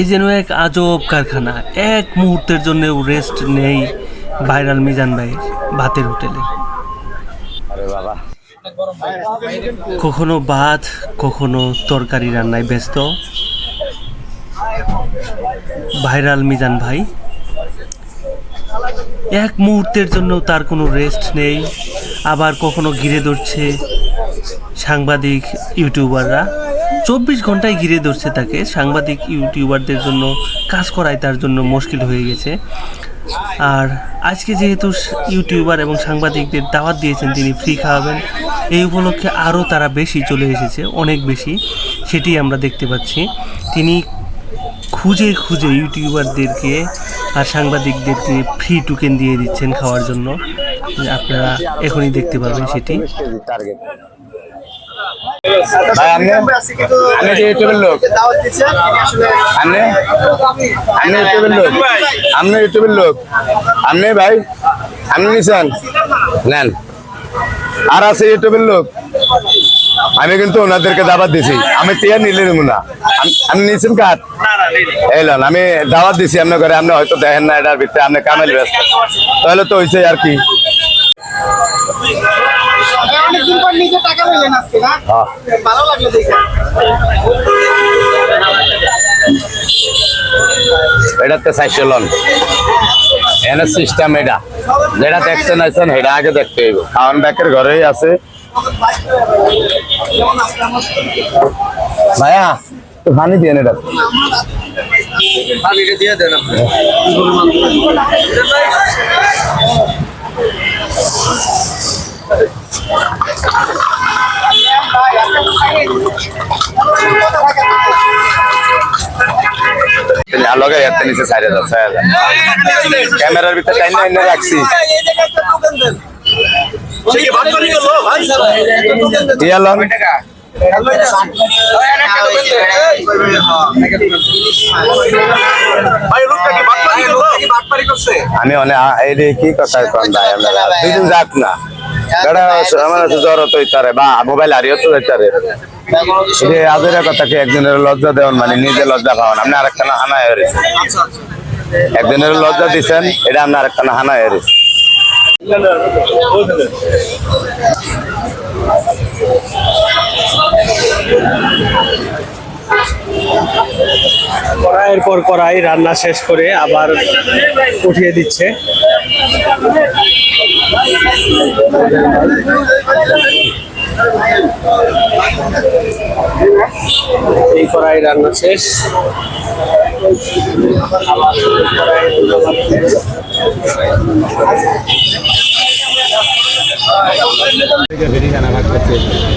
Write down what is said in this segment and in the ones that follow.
এই যেন এক আজব কারখানা, এক মুহূর্তের জন্য রেস্ট নেই ভাইরাল মিজান ভাই ভাতের হোটেলে। কখনো ভাত, কখনো তরকারি রান্নায় ব্যস্ত ভাইরাল মিজান ভাই। এক মুহূর্তের জন্য তার কোনো রেস্ট নেই। আবার কখনো ঘিরে ধরছে সাংবাদিক ইউটিউবাররা, 24 ঘন্টায় ঘিরে ধরছে তাকে। সাংবাদিক ইউটিউবারদের জন্য কাজ করাই তার জন্য মুশকিল হয়ে গেছে। আর আজকে যেহেতু ইউটিউবার এবং সাংবাদিকদের দাওয়াত দিয়েছেন তিনি ফ্রি খাওয়াবেন, এই উপলক্ষে আরও তারা বেশি চলে এসেছে, অনেক বেশি, সেটি আমরা দেখতে পাচ্ছি। তিনি খুঁজে খুঁজে ইউটিউবারদেরকে আর সাংবাদিকদেরকে ফ্রি টোকেন দিয়ে দিচ্ছেন খাওয়ার জন্য। আপনারা এখনই দেখতে পাবেন সেটি। ইউটিউবের লোক আপনি ভাই আপনি নিছেন নেন, আর আছে ইউটিউবের লোক। আমি কিন্তু ওনাদেরকে দাওয়াত দিছি, আমি টিয়া নিলে নেব না। আপনি নিয়েছেন কাঠ এলেন, আমি দাওয়াত দিছি আপনার ঘরে, আপনি হয়তো দেখেন না, এটার ভিতরে আপনি কামেল ব্যস্ত, তাহলে তো হয়েছে আর কি। এটাতে 400 লন এনে সিস্টেম, এটা যেটা দেখছেন আছেন সেটা আগে দেখতে হইব। খাওয়ান ব্যাকের ঘরেই আছে ভাইয়া, তো পানি দিয়ে এটা দিয়ে দেন লগে এতে নিচে 4000 ক্যামেরার ভিতরে টাইনা এনে রাখছি। আমি কি কথা দুদিন যাক না, আমার জ্বর তো ইতারে বা মোবাইল হারিয়ে তো ইতারে আজের কথাকে একদিনের লজ্জা দেওয়ান, মানে নিজে লজ্জা পাওয়ান। আপনি আরেকটা হানা হয়ে একদিনের লজ্জা দিচ্ছেন, এটা আপনি আরেকটা হানা হয়ে কড়াইয়ের পর কড়াই রান্না শেষ করে আবার উঠিয়ে দিচ্ছে। এই কড়াই রান্না শেষ,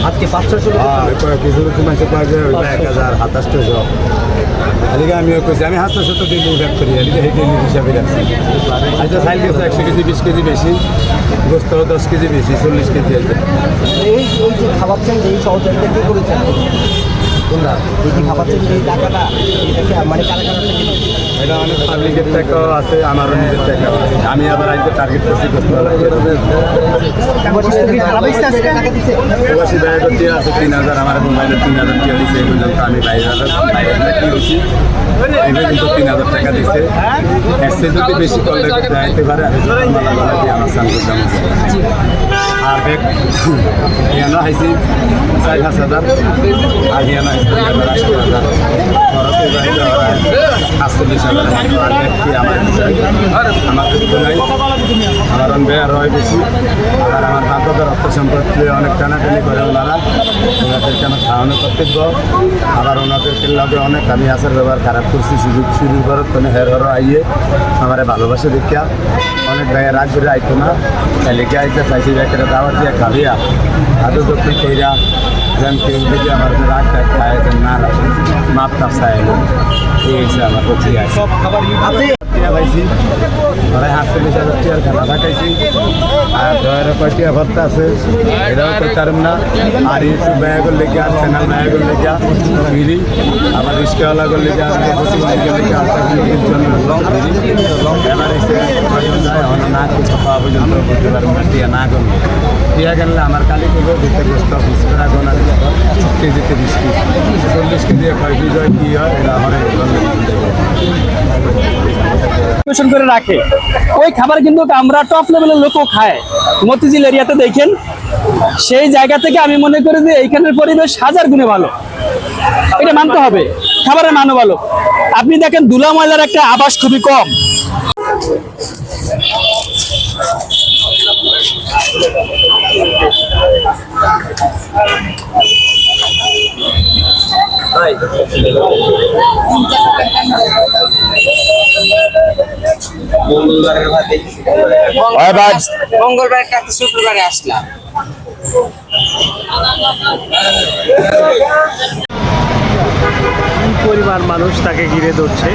আজকে 500 কিছু কিছু মানুষের পাওয়া 1027 এদিকে আমিও কইছি, আমি 700 দিন ব্যাক করি, এদিকে সেই দিন হিসাবে রাখছি। আচ্ছা চাইল গেছে 100 কেজি 20 কেজি বেশি, গোস্ত 10 কেজি বেশি, 40 কেজি আছে। এই যে খাওয়াচ্ছেন, এই সহযোগিতা কি করেছেন? কোনটা এই যে খাওয়াচ্ছেন, এই টাকাটা এটাকে মানে কারা কারা থেকে? এটা অনেক পাবলিকের টাকাও আছে, আমারও নিজের টাকাও আছে। আমি আবার আজকে টার্গেট করছি গোস্ত প্রবাসী ব্যয় করতে আছে 3000, আমার মোবাইলে 3000 টাকা দিচ্ছে। এই পর্যন্ত আমি বাইরে কি হয়েছি, এবার কিন্তু 3000 টাকা দিচ্ছে। এর চেয়ে যদি বেশি করলে যাইতে পারে, আমি মালা গলা দিয়ে আমার সামনে জমা আর ব্যাগ হিয়ানো হাইছি 4-5 হাজার, আর হিয়ানো হাইছি 80,000 খরচ হয়ে যায় 48,000। আর ব্যাগ কি আমার আমাদের তো নাই, আমার ব্যয় রয় বেশি। আর আমার বাপদের অর্থ সম্পর্কে অনেক টানাটানি করে ওনারা, ওনাদেরকে আমার খাওয়ানো কর্তব্য। আবার ওনাদেরকে লগে অনেক আমি আসার ব্যবহার খারাপ করছি, সুযোগ শুরু করার কোনো হের হরো আইয়ে আমার ভালোবাসে দেখিয়া অনেক ব্যয় রাগ করে আইতো না, লিখে আইতে চাইছি ব্যাগটা দাওয়ার দিয়ে খাবিয়া আদৌ যত্ন কইরা যেন কেউ যদি আমার রাগ টাগ খায় না মাপ টাপ চাই, এই হচ্ছে আমার প্রক্রিয়া। সব খাবার পাইছি ধরে 48,000 টাকার খানা থাকাইছি, আর ধর কয়টিয়া ভর্তা আছে এটাও করতাম না। আর ইউটিউব ব্যয়গুলো লেগে আর চ্যানেল ব্যয়গুলো লেগে ফিরি, আবার রিস্কাওয়ালাগুলো লেগে আর জন্য এবার এসে বাড়িও যায় অন্য না করতে পাওয়া পর্যন্ত বলতে পারবো না টিয়া না করলে টিয়া গেলে আমার কালী পুজো দিতে গোস্ত 20 টাকা গোনা কেজিতে 20 পিস 40 কেজি 5 পিস হয় কি হয় এটা আমার পরিবেশন করে রাখে ওই খাবার কিন্তু আমরা টপ লেভেলের লোকও খায় মতিঝিল এরিয়াতে দেখেন সেই জায়গা থেকে আমি মনে করি যে এইখানের পরিবেশ হাজার গুণে ভালো এটা মানতে হবে খাবারের মানও ভালো আপনি দেখেন ধুলা ময়লার একটা আভাস খুবই কম মঙ্গলবার একটা শুক্রবারে আসলাম পরিবার মানুষ তাকে ঘিরে ধরছে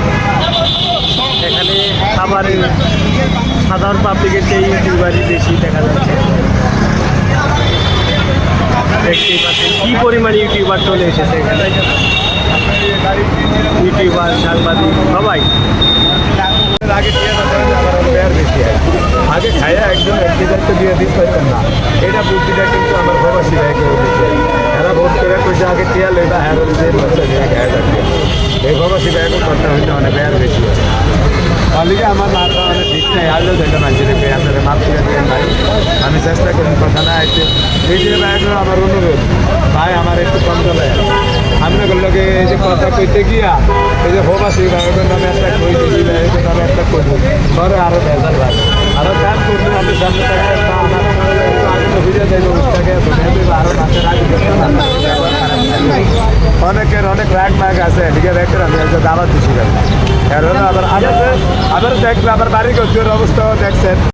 এখানে খাবারের সাধারণ পাবলিকের চেয়ে ইউটিউবারই বেশি দেখা যাচ্ছে দেখতেই পাচ্ছেন কি পরিমাণ ইউটিউবার চলে এসেছে এখানে ইউটিউবার সাংবাদিক সবাই আগে বেশি হয় আগে খাইয়া একজন একদিকে দিয়ে দিতে পারতাম না এটা বুদ্ধিটা কিন্তু আমার প্রবাসী ভাইকে দিচ্ছে এরা ভোট করে কইছে আগে টিয়া লইবা হ্যাঁ এই প্রবাসী ভাইকে করতে হইলে অনেক বেয়ার বেশি হয় অলিকে আমার মাথা অনেক ঠিক নেই আলো যেটা মানছি রেখে আপনাদের মাপ করে দেবেন ভাই আমি চেষ্টা করি কথা না আইতে এই যে ভাইগুলো আমার অনুরোধ ভাই আমার একটু কম চলে আপনাগুলোকে এই যে কথা কইতে গিয়া এই যে প্রবাসী ভাইগুলোর নামে একটা কই দিবি ভাইগুলোর নামে একটা কই পরে আরো ভেজাল ভাই আরো কাজ করলে আমি সামনে থেকে একটা আমার আগে তো ভিডিও দেয় ওটাকে আরো মাসের আগে অনেকের অনেক রাগ মাগ আছে এদিকে রেখে আমি একটা দাওয়াত দিচ্ছি কারণ আবার দেখলে আবার বাড়ি করতে অবস্থাও দেখছেন